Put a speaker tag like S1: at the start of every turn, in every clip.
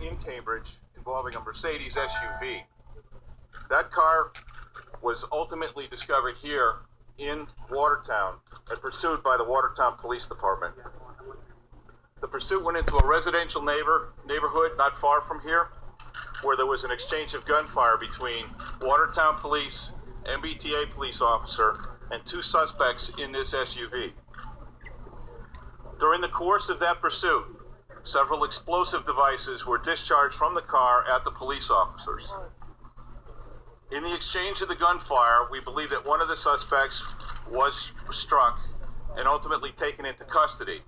S1: in Cambridge involving a Mercedes SUV. That car was ultimately discovered here in Watertown and pursued by the Watertown Police Department. The pursuit went into a residential neighborhood not far from here, where there was an exchange of gunfire between Watertown Police, MBTA police officer, and two suspects in this SUV. During the course of that pursuit, several explosive devices were discharged from the car at the police officers. In the exchange of the gunfire, we believe that one of the suspects was struck and ultimately taken into custody.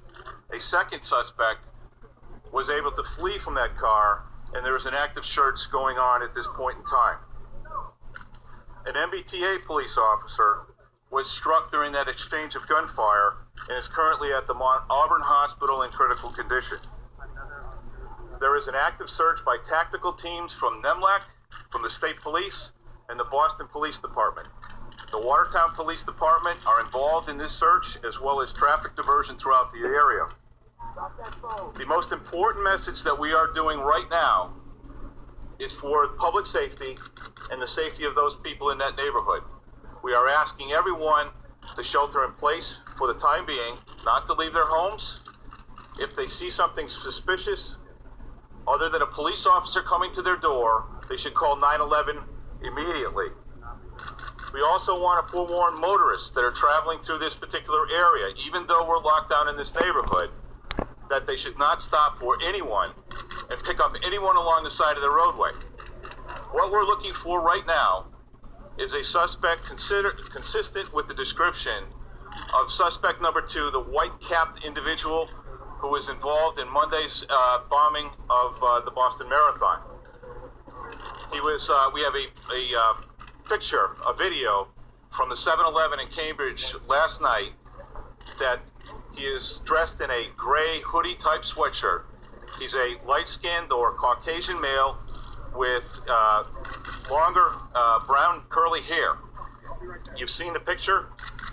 S1: A second suspect was able to flee from that car, and there is an active search going on at this point in time. An MBTA police officer was struck during that exchange of gunfire and is currently at the Mount Auburn Hospital in critical condition. There is an active search by tactical teams from NEMLAC, from the state police, and the Boston Police Department. The Watertown Police Department are involved in this search, as well as traffic diversion throughout the area. The most important message that we are doing right now is for public safety and the safety of those people in that neighborhood. We are asking everyone to shelter in place for the time being, not to leave their homes. If they see something suspicious, other than a police officer coming to their door, they should call 911 immediately. We also want to forewarn motorists that are traveling through this particular area, even though we're locked down in this neighborhood, that they should not stop for anyone and pick up anyone along the side of the roadway. What we're looking for right now is a suspect consistent with the description of suspect number 2, the white-capped individual who was involved in Monday's bombing of the Boston Marathon. We have a picture, a video from the 7-Eleven in Cambridge last night that he is dressed in a gray hoodie-type sweatshirt. He's a light-skinned or Caucasian male with longer brown curly hair. You've seen the picture.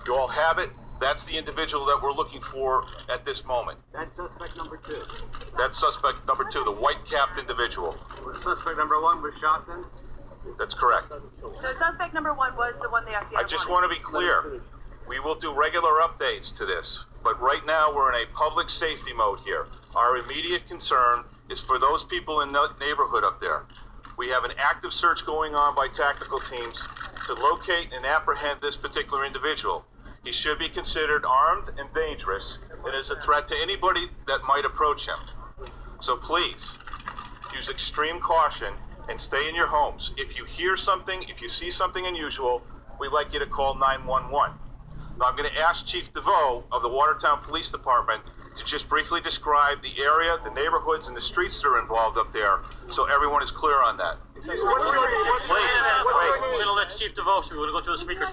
S1: You all have it. That's the individual that we're looking for at this moment.
S2: That's suspect number 2.
S1: That's suspect number 2, the white-capped individual.
S2: Suspect number 1 was shot then?
S1: That's correct.
S3: So suspect number 1 was the one the FBI
S1: I just want to be clear. We will do regular updates to this, but right now we're in a public safety mode here. Our immediate concern is for those people in the neighborhood up there. We have an active search going on by tactical teams to locate and apprehend this particular individual. He should be considered armed and dangerous and is a threat to anybody that might approach him. So please, use extreme caution and stay in your homes. If you hear something, if you see something unusual, we'd like you to call 911. Now I'm going to ask Chief DeVoe of the Watertown Police Department to just briefly describe the area, the neighborhoods, and the streets that are involved up there, so everyone is clear on that.
S2: Please.
S1: Wait.
S2: We're going to let Chief DeVoe, we're going to go to the speakers.